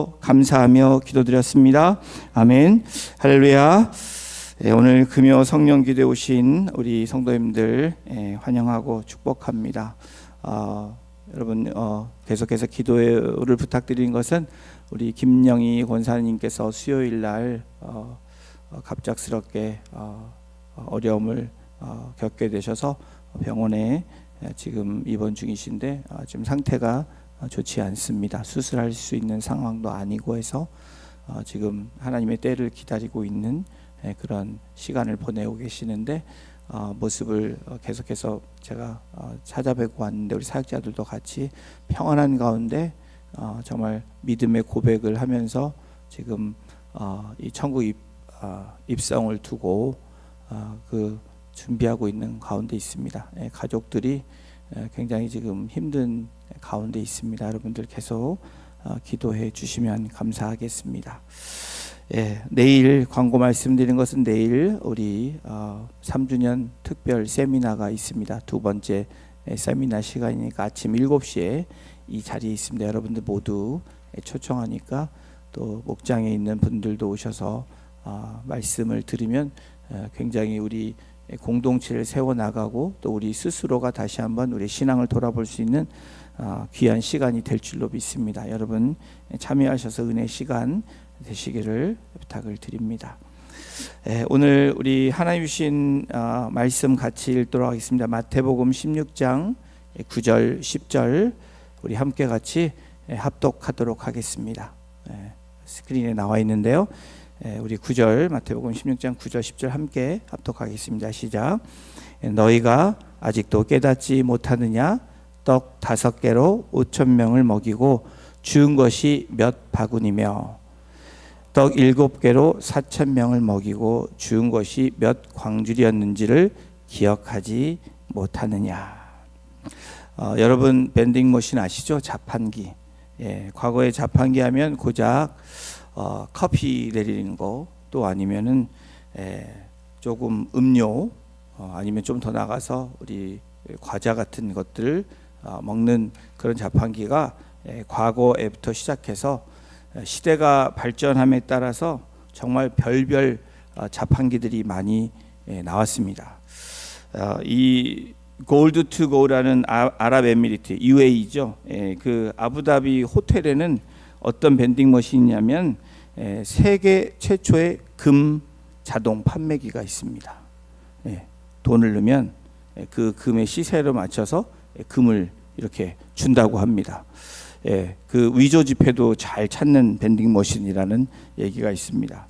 감사하며 기도드렸습니다. 아멘. 할렐루야. 오늘 금요 성령 기도에 오신 우리 성도님들 환영하고 축복합니다. 여러분 계속해서 기도를 부탁드리는 것은 우리 김영희 권사님께서 수요일 날 갑작스럽게 어려움을 겪게 되셔서 병원에 지금 입원 중이신데 지금 상태가 좋지 않습니다. 수술할 수 있는 상황도 아니고 해서 지금 하나님의 때를 기다리고 있는 그런 시간을 보내고 계시는데 모습을 계속해서 제가 찾아뵙고 왔는데 우리 사역자들도 같이 평안한 가운데 정말 믿음의 고백을 하면서 지금 이 천국 입성을 두고 그 준비하고 있는 가운데 있습니다. 가족들이 굉장히 지금 힘든 가운데 있습니다. 여러분들 계속 기도해 주시면 감사하겠습니다. 내일 광고 말씀드리는 것은 내일 우리 3주년 특별 세미나가 있습니다. 두 번째 세미나 시간이니까 아침 7시에 이 자리에 있습니다. 여러분들 모두 초청하니까 또 목장에 있는 분들도 오셔서 말씀을 들으면 굉장히 우리 공동체를 세워나가고 또 우리 스스로가 다시 한번 우리 신앙을 돌아볼 수 있는 귀한 시간이 될 줄로 믿습니다. 여러분 참여하셔서 은혜 시간 되시기를 부탁을 드립니다. 오늘 우리 하나님 주신 말씀 같이 읽도록 하겠습니다. 마태복음 16장 9절 10절 우리 함께 같이 합독하도록 하겠습니다. 스크린에 나와 있는데요. 우리 9절 마태복음 16장 9절 10절 함께 합독하겠습니다. 시작. 너희가 아직도 깨닫지 못하느냐? 떡 5개로 5,000명을 먹이고 주운 것이 몇 바구니며 떡 7개로 4,000명을 먹이고 주운 것이 몇 광줄이었는지를 기억하지 못하느냐? 여러분 밴딩머신 아시죠? 자판기. 과거에 자판기 하면 고작 커피 내리는 거, 또 아니면은 조금 음료, 아니면 좀 더 나가서 우리 과자 같은 것들을 먹는 그런 자판기가 과거에부터 시작해서 시대가 발전함에 따라서 정말 별별 자판기들이 많이 나왔습니다. 이 골드 투 고라는 아랍에미리트 UAE죠. 그 아부다비 호텔에는 어떤 밴딩 머신이냐면 세계 최초의 금 자동 판매기가 있습니다. 돈을 넣으면 그 금의 시세로 맞춰서 금을 이렇게 준다고 합니다. 그 위조 지폐도 잘 찾는 밴딩 머신이라는 얘기가 있습니다.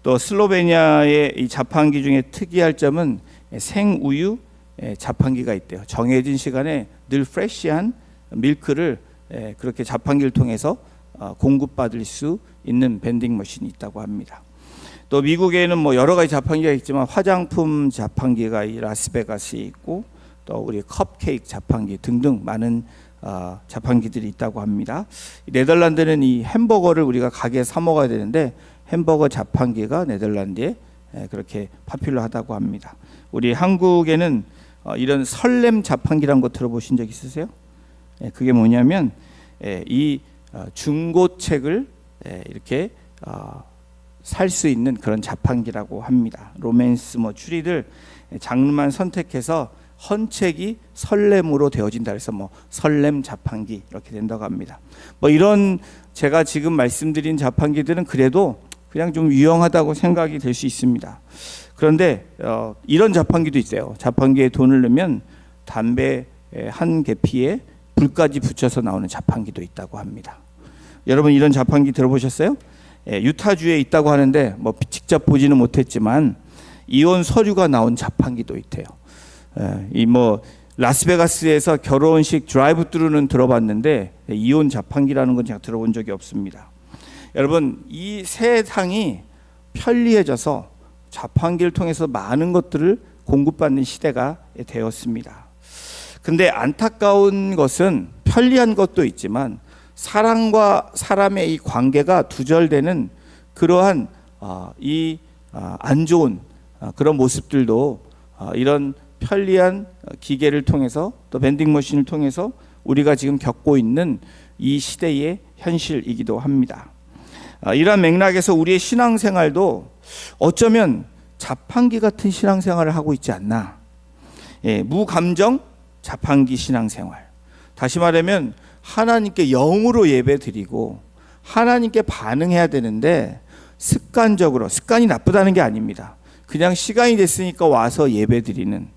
또 슬로베니아의 이 자판기 중에 특이할 점은 생우유 자판기가 있대요. 정해진 시간에 늘 프레시한 밀크를 그렇게 자판기를 통해서 공급받을 수 있는 밴딩 머신이 있다고 합니다. 또 미국에는 뭐 여러 가지 자판기가 있지만 화장품 자판기가 이 라스베가스에 있고 또 우리 컵케이크 자판기 등등 많은 자판기들이 있다고 합니다. 네덜란드는 이 햄버거를 우리가 가게에 사 먹어야 되는데 햄버거 자판기가 네덜란드에 그렇게 파퓰러하다고 합니다. 우리 한국에는 이런 설렘 자판기라는 거 들어보신 적 있으세요? 그게 뭐냐면 이 중고책을 이렇게 살 수 있는 그런 자판기라고 합니다. 로맨스 뭐 추리들 장르만 선택해서 헌책이 설렘으로 되어진다 그래서 뭐 설렘 자판기 이렇게 된다고 합니다. 뭐 이런 제가 지금 말씀드린 자판기들은 그래도 그냥 좀 유용하다고 생각이 될 수 있습니다. 그런데 이런 자판기도 있어요. 자판기에 돈을 넣으면 담배 한 개피에 불까지 붙여서 나오는 자판기도 있다고 합니다. 여러분 이런 자판기 들어보셨어요? 유타주에 있다고 하는데 뭐 직접 보지는 못했지만 이혼 서류가 나온 자판기도 있대요. 이 뭐 라스베가스에서 결혼식 드라이브스루는 들어봤는데 이혼 자판기라는 건 제가 들어본 적이 없습니다. 여러분 이 세상이 편리해져서 자판기를 통해서 많은 것들을 공급받는 시대가 되었습니다. 근데 안타까운 것은 편리한 것도 있지만 사람과 사람의 이 관계가 두절되는 그러한 안 좋은 그런 모습들도 이런 편리한 기계를 통해서 또 밴딩 머신을 통해서 우리가 지금 겪고 있는 이 시대의 현실이기도 합니다. 이러한 맥락에서 우리의 신앙생활도 어쩌면 자판기 같은 신앙생활을 하고 있지 않나. 무감정 자판기 신앙생활. 다시 말하면 하나님께 영으로 예배드리고 하나님께 반응해야 되는데 습관적으로, 습관이 나쁘다는 게 아닙니다. 그냥 시간이 됐으니까 와서 예배드리는,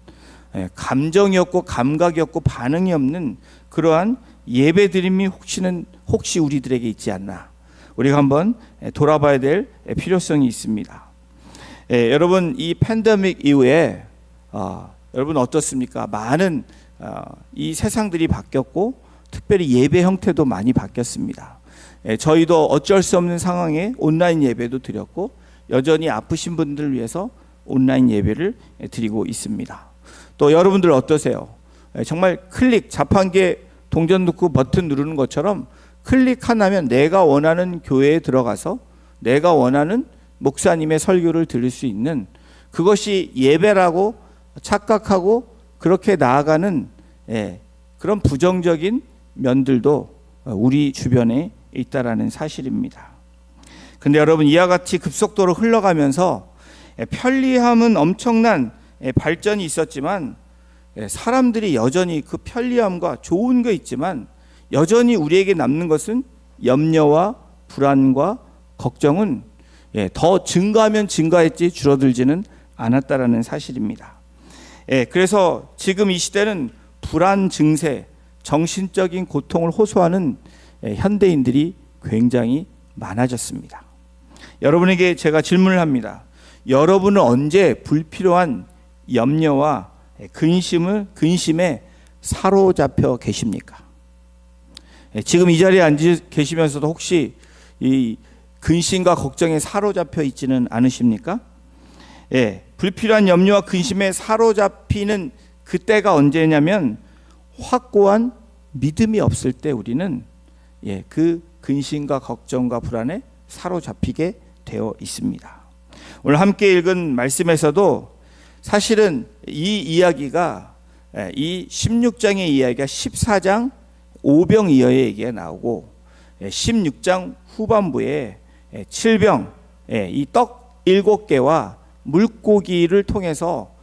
감정이 없고 감각이 없고 반응이 없는 그러한 예배드림이 혹시 우리들에게 있지 않나. 우리가 한번 돌아봐야 될 필요성이 있습니다. 여러분, 이 팬데믹 이후에 여러분 어떻습니까? 많은 이 세상들이 바뀌었고 특별히 예배 형태도 많이 바뀌었습니다. 저희도 어쩔 수 없는 상황에 온라인 예배도 드렸고 여전히 아프신 분들을 위해서 온라인 예배를 드리고 있습니다. 또 여러분들 어떠세요? 정말 클릭, 자판기에 동전 넣고 버튼 누르는 것처럼 클릭 하나면 내가 원하는 교회에 들어가서 내가 원하는 목사님의 설교를 들을 수 있는, 그것이 예배라고 착각하고 그렇게 나아가는 그런 부정적인 면들도 우리 주변에 있다라는 사실입니다. 근데 여러분, 이와 같이 급속도로 흘러가면서 편리함은 엄청난 발전이 있었지만 사람들이 여전히 그 편리함과 좋은 거 있지만 여전히 우리에게 남는 것은 염려와 불안과 걱정은 더 증가하면 증가했지 줄어들지는 않았다라는 사실입니다. 그래서 지금 이 시대는 불안 증세, 정신적인 고통을 호소하는 현대인들이 굉장히 많아졌습니다. 여러분에게 제가 질문을 합니다. 여러분은 언제 불필요한 염려와 근심에 사로잡혀 계십니까? 지금 이 자리에 앉아 계시면서도 혹시 이 근심과 걱정에 사로잡혀 있지는 않으십니까? 불필요한 염려와 근심에 사로잡히는 그때가 언제냐면 확고한 믿음이 없을 때 우리는 그 근심과 걱정과 불안에 사로잡히게 되어 있습니다. 오늘 함께 읽은 말씀에서도 사실은 이 이야기가, 이 16장의 이야기가 14장 오병이어의 얘기가 나오고 16장 후반부에 7병, 이 떡 7개와 물고기를 통해서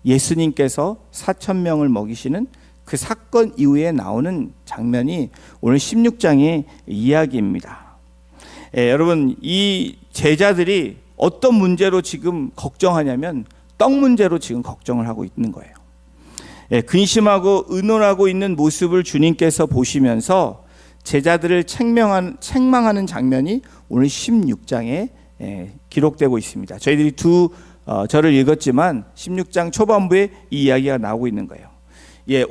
예수님께서 4,000명을 먹이시는 그 사건 이후에 나오는 장면이 오늘 16장의 이야기입니다. 여러분, 이 제자들이 어떤 문제로 지금 걱정하냐면 떡 문제로 지금 걱정을 하고 있는 거예요. 근심하고 의논하고 있는 모습을 주님께서 보시면서 제자들을 책망하는 장면이 오늘 16장에 기록되고 있습니다. 저희들이 절을 읽었지만 16장 초반부에 이 이야기가 나오고 있는 거예요.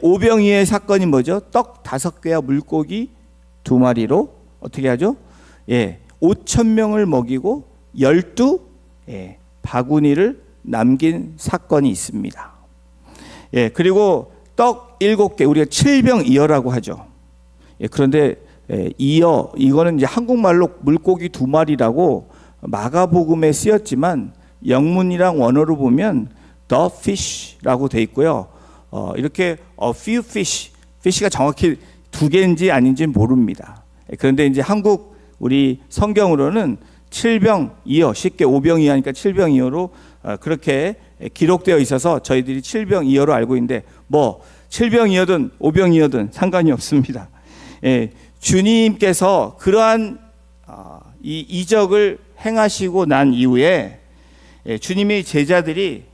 오병이어의 사건이 뭐죠? 떡 5개와 물고기 2마리로 어떻게 하죠? 5,000명을 먹이고 12 바구니를 남긴 사건이 있습니다. 그리고 떡 7개, 우리가 7병이어라고 하죠. 그런데 이어, 이거는 이제 한국말로 물고기 2마리라고 마가복음에 쓰였지만 영문이랑 원어로 보면 the fish라고 돼 있고요. 이렇게 a few fish, fish가 정확히 2개인지 아닌지 모릅니다. 그런데 이제 한국 우리 성경으로는 7병이어, 쉽게 5병이어니까 7병이어로 그렇게 기록되어 있어서 저희들이 7병이어로 알고 있는데 뭐 7병이어든 5병이어든 상관이 없습니다. 주님께서 그러한 이 이적을 행하시고 난 이후에 주님의 제자들이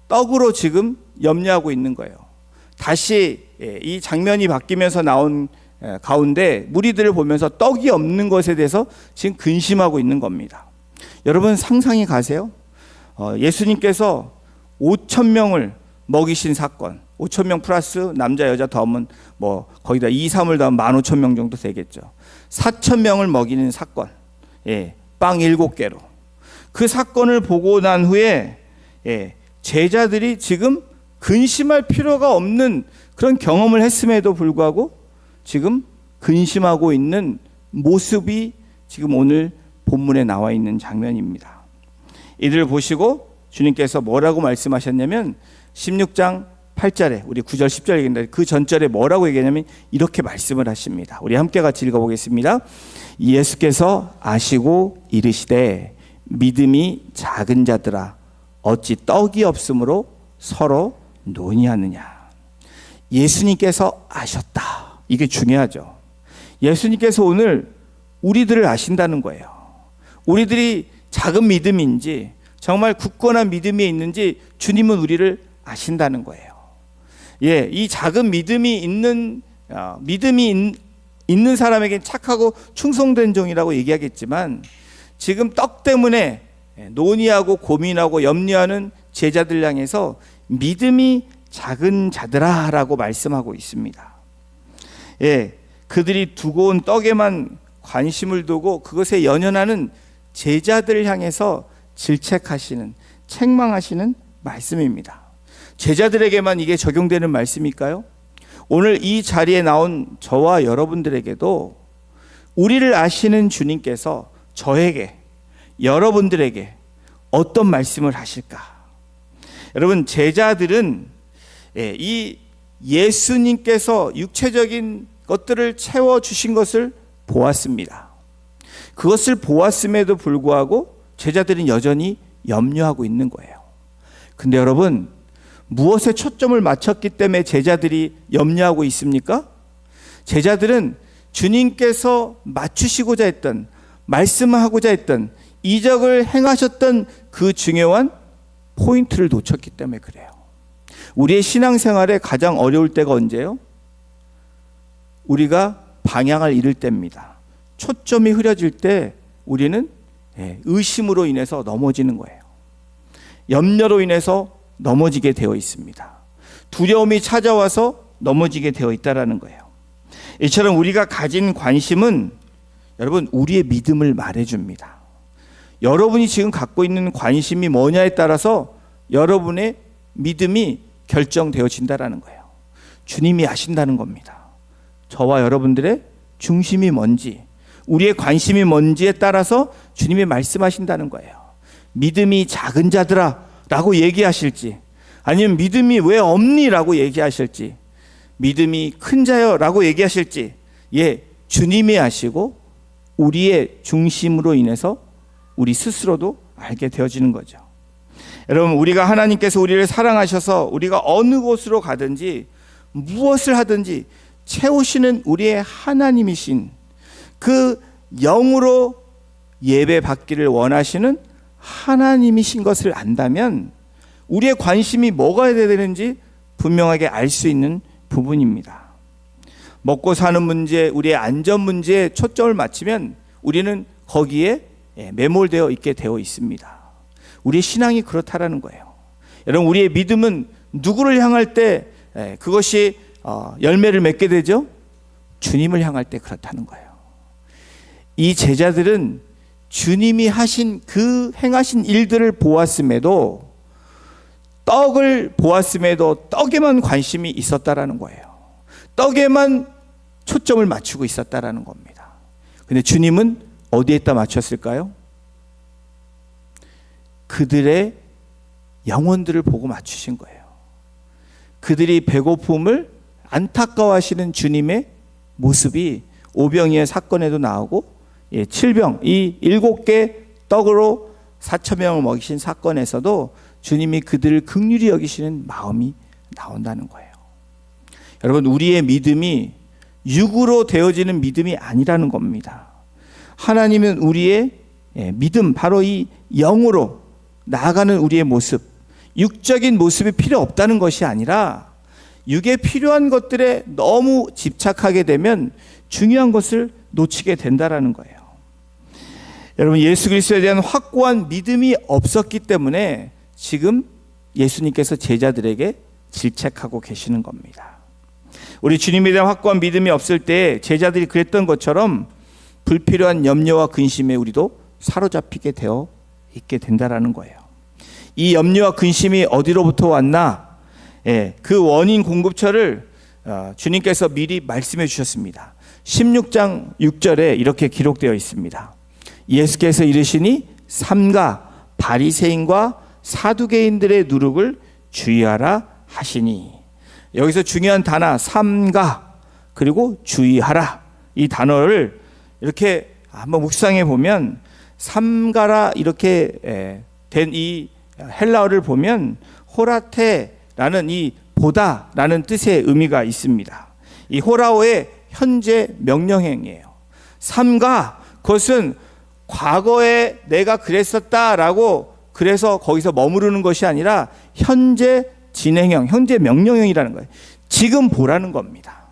떡으로 지금 염려하고 있는 거예요. 다시 이 장면이 바뀌면서 나온 가운데 무리들을 보면서 떡이 없는 것에 대해서 지금 근심하고 있는 겁니다. 여러분 상상이 가세요? 예수님께서 5,000명을 먹이신 사건, 5,000명 플러스 남자 여자 더하면 뭐 거기다 2, 3을 더하면 15,000명 정도 되겠죠. 4,000명을 먹이는 사건, 빵 7개로 그 사건을 보고 난 후에 제자들이 지금 근심할 필요가 없는 그런 경험을 했음에도 불구하고 지금 근심하고 있는 모습이 지금 오늘 본문에 나와 있는 장면입니다. 이들을 보시고 주님께서 뭐라고 말씀하셨냐면 16장 8절에 우리 9절 10절 얘기인데 그 전절에 뭐라고 얘기하냐면 이렇게 말씀을 하십니다. 우리 함께 같이 읽어보겠습니다. 예수께서 아시고 이르시되 믿음이 작은 자들아 어찌 떡이 없으므로 서로 논의하느냐. 예수님께서 아셨다. 이게 중요하죠. 예수님께서 오늘 우리들을 아신다는 거예요. 우리들이 작은 믿음인지 정말 굳건한 믿음이 있는지 주님은 우리를 아신다는 거예요. 예, 이 작은 믿음이 있는 사람에겐 착하고 충성된 종이라고 얘기하겠지만 지금 떡 때문에 논의하고 고민하고 염려하는 제자들 향해서 믿음이 작은 자들아라고 말씀하고 있습니다. 예, 그들이 두고 온 떡에만 관심을 두고 그것에 연연하는 제자들을 향해서 질책하시는, 책망하시는 말씀입니다. 제자들에게만 이게 적용되는 말씀일까요? 오늘 이 자리에 나온 저와 여러분들에게도 우리를 아시는 주님께서 저에게, 여러분들에게 어떤 말씀을 하실까? 여러분, 제자들은 이 예수님께서 육체적인 것들을 채워주신 것을 보았습니다. 그것을 보았음에도 불구하고 제자들은 여전히 염려하고 있는 거예요. 근데 여러분, 무엇에 초점을 맞췄기 때문에 제자들이 염려하고 있습니까? 제자들은 주님께서 맞추시고자 했던, 말씀하고자 했던, 이적을 행하셨던 그 중요한 포인트를 놓쳤기 때문에 그래요. 우리의 신앙생활에 가장 어려울 때가 언제요? 우리가 방향을 잃을 때입니다. 초점이 흐려질 때 우리는 의심으로 인해서 넘어지는 거예요. 염려로 인해서 넘어지게 되어 있습니다. 두려움이 찾아와서 넘어지게 되어 있다라는 거예요. 이처럼 우리가 가진 관심은 여러분 우리의 믿음을 말해줍니다. 여러분이 지금 갖고 있는 관심이 뭐냐에 따라서 여러분의 믿음이 결정되어진다라는 거예요. 주님이 아신다는 겁니다. 저와 여러분들의 중심이 뭔지, 우리의 관심이 뭔지에 따라서 주님이 말씀하신다는 거예요. 믿음이 작은 자들아 라고 얘기하실지, 아니면 믿음이 왜 없니? 라고 얘기하실지, 믿음이 큰 자여 라고 얘기하실지, 주님이 아시고 우리의 중심으로 인해서 우리 스스로도 알게 되어지는 거죠. 여러분, 우리가 하나님께서 우리를 사랑하셔서 우리가 어느 곳으로 가든지 무엇을 하든지 채우시는 우리의 하나님이신 그 영으로 예배 받기를 원하시는 하나님이신 것을 안다면 우리의 관심이 뭐가 돼야 되는지 분명하게 알 수 있는 부분입니다. 먹고 사는 문제, 우리의 안전 문제에 초점을 맞추면 우리는 거기에 매몰되어 있게 되어 있습니다. 우리의 신앙이 그렇다라는 거예요. 여러분, 우리의 믿음은 누구를 향할 때 그것이 열매를 맺게 되죠? 주님을 향할 때 그렇다는 거예요. 이 제자들은 주님이 하신 그 행하신 일들을 보았음에도, 떡을 보았음에도 떡에만 관심이 있었다라는 거예요. 떡에만 초점을 맞추고 있었다라는 겁니다. 근데 주님은 어디에다 맞췄을까요? 그들의 영혼들을 보고 맞추신 거예요. 그들이 배고픔을 안타까워하시는 주님의 모습이 오병이의 사건에도 나오고, 7병, 이 7개 떡으로 4,000명을 먹이신 사건에서도 주님이 그들을 긍휼히 여기시는 마음이 나온다는 거예요. 여러분, 우리의 믿음이 육으로 되어지는 믿음이 아니라는 겁니다. 하나님은 우리의 믿음, 바로 이 영으로 나아가는 우리의 모습, 육적인 모습이 필요 없다는 것이 아니라 육에 필요한 것들에 너무 집착하게 되면 중요한 것을 놓치게 된다라는 거예요. 여러분, 예수 그리스도에 대한 확고한 믿음이 없었기 때문에 지금 예수님께서 제자들에게 질책하고 계시는 겁니다. 우리 주님에 대한 확고한 믿음이 없을 때 제자들이 그랬던 것처럼 불필요한 염려와 근심에 우리도 사로잡히게 되어 있게 된다라는 거예요. 이 염려와 근심이 어디로부터 왔나? 그 원인 공급처를 주님께서 미리 말씀해 주셨습니다. 16장 6절에 이렇게 기록되어 있습니다. 예수께서 이르시니 삼가 바리새인과 사두개인들의 누룩을 주의하라 하시니. 여기서 중요한 단어 삼가 그리고 주의하라, 이 단어를 이렇게 한번 묵상해 보면 삼가라 이렇게 된 이 헬라어를 보면 호라테라는 이 보다라는 뜻의 의미가 있습니다. 이 호라오의 현재 명령형이에요. 삼가, 그것은 과거에 내가 그랬었다라고 그래서 거기서 머무르는 것이 아니라 현재 진행형, 현재 명령형이라는 거예요. 지금 보라는 겁니다.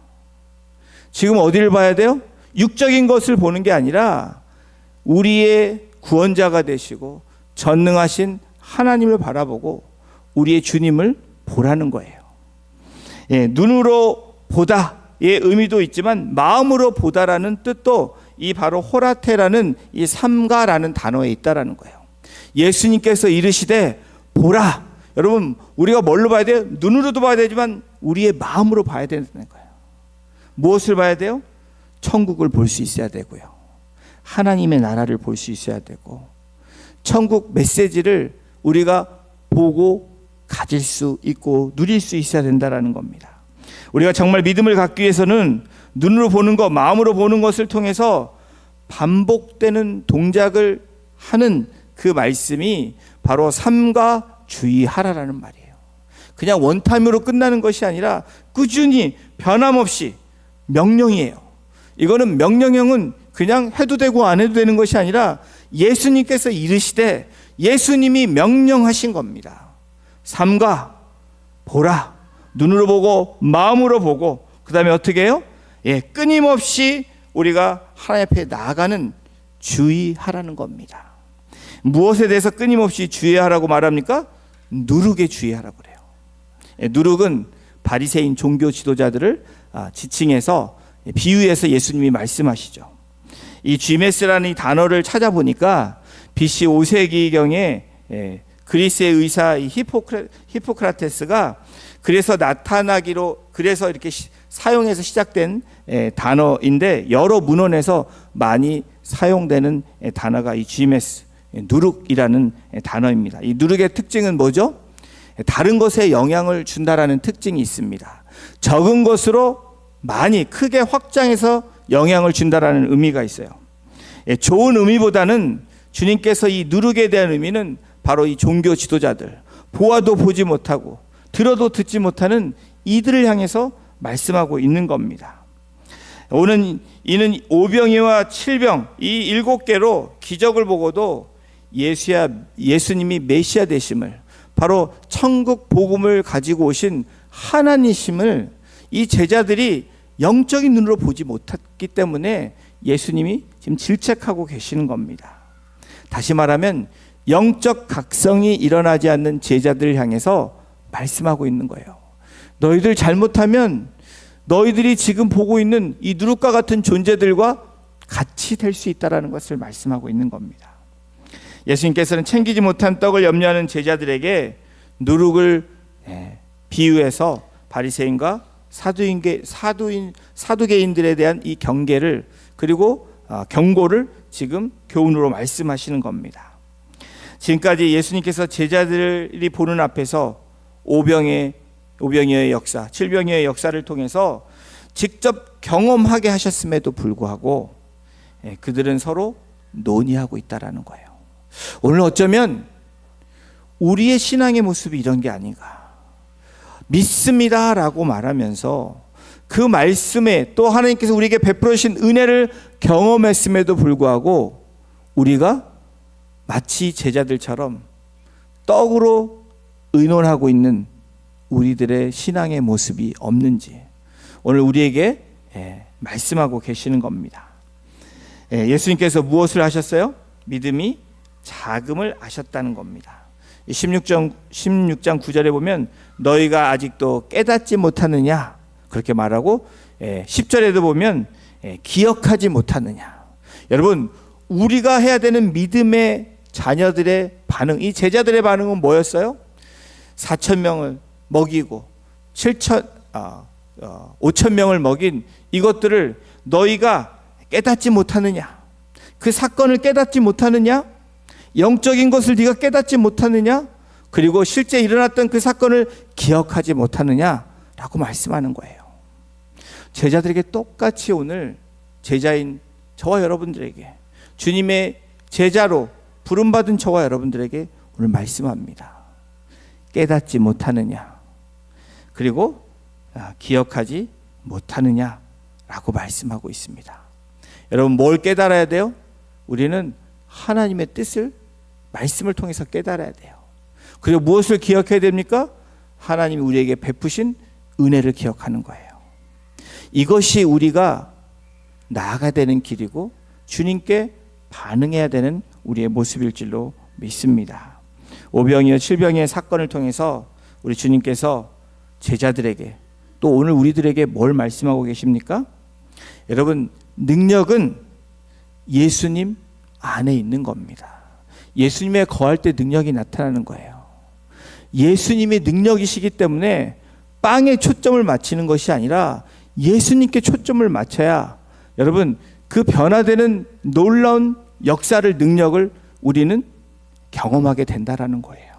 지금 어디를 봐야 돼요? 육적인 것을 보는 게 아니라 우리의 구원자가 되시고 전능하신 하나님을 바라보고 우리의 주님을 보라는 거예요. 예, 눈으로 보다의 의미도 있지만 마음으로 보다라는 뜻도 이 바로 호라테라는 이 삼가라는 단어에 있다라는 거예요. 예수님께서 이르시되 보라. 여러분, 우리가 뭘로 봐야 돼요? 눈으로도 봐야 되지만 우리의 마음으로 봐야 되는 거예요. 무엇을 봐야 돼요? 천국을 볼 수 있어야 되고요. 하나님의 나라를 볼 수 있어야 되고, 천국 메시지를 우리가 보고 가질 수 있고 누릴 수 있어야 된다라는 겁니다. 우리가 정말 믿음을 갖기 위해서는 눈으로 보는 것, 마음으로 보는 것을 통해서 반복되는 동작을 하는 그 말씀이 바로 삼가 주의하라라는 말이에요. 그냥 원타임으로 끝나는 것이 아니라 꾸준히 변함없이 명령이에요. 이거는 명령형은 그냥 해도 되고 안 해도 되는 것이 아니라 예수님께서 이르시되 예수님이 명령하신 겁니다. 삼가 보라, 눈으로 보고 마음으로 보고, 그 다음에 어떻게 해요? 예, 끊임없이 우리가 하나님 앞에 나아가는 주의하라는 겁니다. 무엇에 대해서 끊임없이 주의하라고 말합니까? 누룩에 주의하라고 그래요. 예, 누룩은 바리새인 종교 지도자들을 지칭해서 비유해서 예수님이 말씀하시죠. 이 GMS라는 이 단어를 찾아보니까 BC 5세기경에 그리스의 의사 히포크라테스가 그래서 나타나기로, 그래서 이렇게 사용해서 시작된 단어인데 여러 문헌에서 많이 사용되는 단어가 이 GMS, 누룩이라는 단어입니다. 이 누룩의 특징은 뭐죠? 다른 것에 영향을 준다라는 특징이 있습니다. 적은 것으로 많이 크게 확장해서 영향을 준다라는 의미가 있어요. 좋은 의미보다는 주님께서 이 누룩에 대한 의미는 바로 이 종교 지도자들, 보아도 보지 못하고 들어도 듣지 못하는 이들을 향해서 말씀하고 있는 겁니다. 오는 이는 오병이와 칠병 이 7개로 기적을 보고도 예수님이 메시아 되심을, 바로 천국 복음을 가지고 오신 하나님이심을 이 제자들이 영적인 눈으로 보지 못했기 때문에 예수님이 지금 질책하고 계시는 겁니다. 다시 말하면 영적 각성이 일어나지 않는 제자들을 향해서 말씀하고 있는 거예요. 너희들 잘못하면 너희들이 지금 보고 있는 이 누룩과 같은 존재들과 같이 될 수 있다는 것을 말씀하고 있는 겁니다. 예수님께서는 챙기지 못한 떡을 염려하는 제자들에게 누룩을 비유해서 바리새인과 사두개인들에 대한 이 경계를, 그리고 경고를 지금 교훈으로 말씀하시는 겁니다. 지금까지 예수님께서 제자들이 보는 앞에서 오병이어의 역사, 칠병이어의 역사를 통해서 직접 경험하게 하셨음에도 불구하고 그들은 서로 논의하고 있다라는 거예요. 오늘 어쩌면 우리의 신앙의 모습이 이런 게 아닌가. 믿습니다라고 말하면서 그 말씀에 또 하나님께서 우리에게 베풀어 주신 은혜를 경험했음에도 불구하고 우리가 마치 제자들처럼 떡으로 의논하고 있는 우리들의 신앙의 모습이 없는지 오늘 우리에게 말씀하고 계시는 겁니다. 예수님께서 무엇을 하셨어요? 믿음이 자금을 아셨다는 겁니다. 16장 9절에 보면 너희가 아직도 깨닫지 못하느냐 그렇게 말하고, 10절에도 보면 기억하지 못하느냐. 여러분, 우리가 해야 되는 믿음의 자녀들의 반응, 이 제자들의 반응은 뭐였어요? 4,000명을 먹이고 5,000명을 먹인 이것들을 너희가 깨닫지 못하느냐? 그 사건을 깨닫지 못하느냐? 영적인 것을 네가 깨닫지 못하느냐? 그리고 실제 일어났던 그 사건을 기억하지 못하느냐? 라고 말씀하는 거예요. 제자들에게 똑같이 오늘 제자인 저와 여러분들에게, 주님의 제자로 부름받은 저와 여러분들에게 오늘 말씀합니다. 깨닫지 못하느냐, 그리고 기억하지 못하느냐 라고 말씀하고 있습니다. 여러분, 뭘 깨달아야 돼요? 우리는 하나님의 뜻을 말씀을 통해서 깨달아야 돼요. 그리고 무엇을 기억해야 됩니까? 하나님이 우리에게 베푸신 은혜를 기억하는 거예요. 이것이 우리가 나아가야 되는 길이고 주님께 반응해야 되는 우리의 모습일 줄로 믿습니다. 오병이어 칠병이의 사건을 통해서 우리 주님께서 제자들에게, 또 오늘 우리들에게 뭘 말씀하고 계십니까? 여러분, 능력은 예수님 안에 있는 겁니다. 예수님에 거할 때 능력이 나타나는 거예요. 예수님이 능력이시기 때문에 빵에 초점을 맞추는 것이 아니라 예수님께 초점을 맞춰야, 여러분, 그 변화되는 놀라운 역사를, 능력을 우리는 경험하게 된다라는 거예요.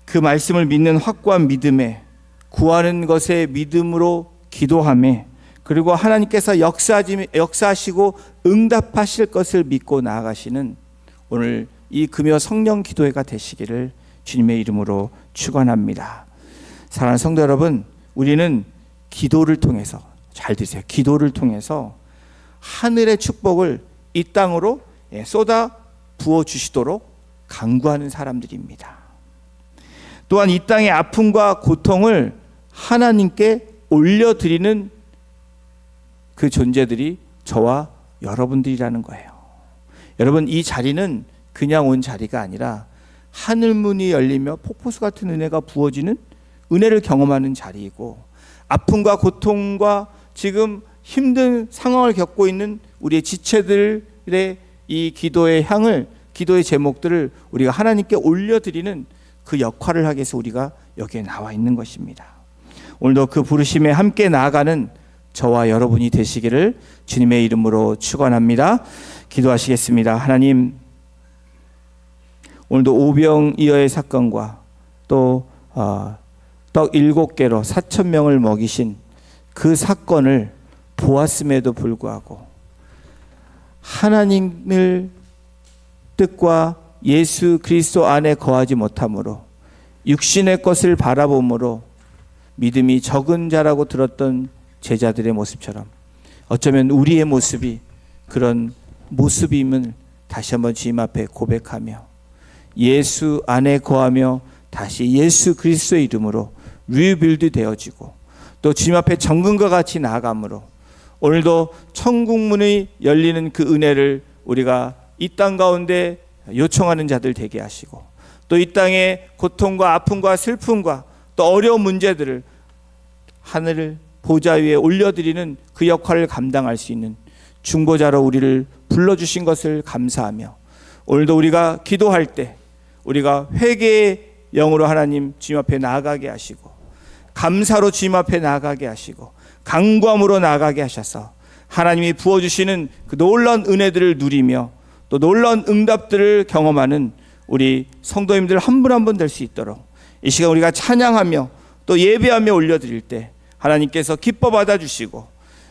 그 말씀을 믿는 확고한 믿음에, 구하는 것에 믿음으로 기도하며, 그리고 하나님께서 역사하시고 응답하실 것을 믿고 나아가시는 오늘 이 금요 성령 기도회가 되시기를 주님의 이름으로 축원합니다. 사랑하는 성도 여러분, 우리는 기도를 통해서, 잘 드세요, 기도를 통해서 하늘의 축복을 이 땅으로 쏟아 부어주시도록 간구하는 사람들입니다. 또한 이 땅의 아픔과 고통을 하나님께 올려드리는 그 존재들이 저와 여러분들이라는 거예요. 여러분, 이 자리는 그냥 온 자리가 아니라 하늘문이 열리며 폭포수 같은 은혜가 부어지는, 은혜를 경험하는 자리이고, 아픔과 고통과 지금 힘든 상황을 겪고 있는 우리의 지체들의 이 기도의 향을, 기도의 제목들을 우리가 하나님께 올려드리는 그 역할을 하기 위해서 우리가 여기에 나와 있는 것입니다. 오늘도 그 부르심에 함께 나아가는 저와 여러분이 되시기를 주님의 이름으로 축원합니다. 기도하시겠습니다. 하나님, 오늘도 오병이어의 사건과 또 떡 7개로 4,000명을 먹이신 그 사건을 보았음에도 불구하고 하나님의 뜻과 예수 그리스도 안에 거하지 못함으로, 육신의 것을 바라봄으로 믿음이 적은 자라고 들었던 제자들의 모습처럼 어쩌면 우리의 모습이 그런 모습임을 다시 한번 주님 앞에 고백하며, 예수 안에 거하며 다시 예수 그리스도의 이름으로 리빌드 되어지고, 또 주님 앞에 정금과 같이 나아감으로 오늘도 천국문이 열리는 그 은혜를 우리가 이 땅 가운데 요청하는 자들 되게 하시고, 또 이 땅의 고통과 아픔과 슬픔과 또 어려운 문제들을 하늘 보좌 위에 올려드리는 그 역할을 감당할 수 있는 중보자로 우리를 불러주신 것을 감사하며, 오늘도 우리가 기도할 때 우리가 회개의 영으로 하나님 주님 앞에 나아가게 하시고, 감사로 주님 앞에 나아가게 하시고, 간구함으로 나아가게 하셔서 하나님이 부어주시는 그 놀라운 은혜들을 누리며 또 놀라운 응답들을 경험하는 우리 성도님들 한 분 한 분 될 수 있도록 이 시간 우리가 찬양하며 또 예배하며 올려드릴 때 하나님께서 기뻐 받아주시고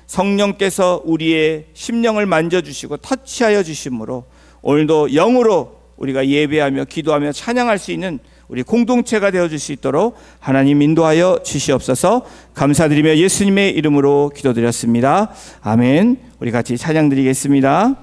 성령께서 우리의 심령을 만져주시고 터치하여 주심으로 오늘도 영으로 우리가 예배하며 기도하며 찬양할 수 있는 우리 공동체가 되어줄 수 있도록 하나님 인도하여 주시옵소서. 감사드리며 예수님의 이름으로 기도드렸습니다. 아멘. 우리 같이 찬양 드리겠습니다.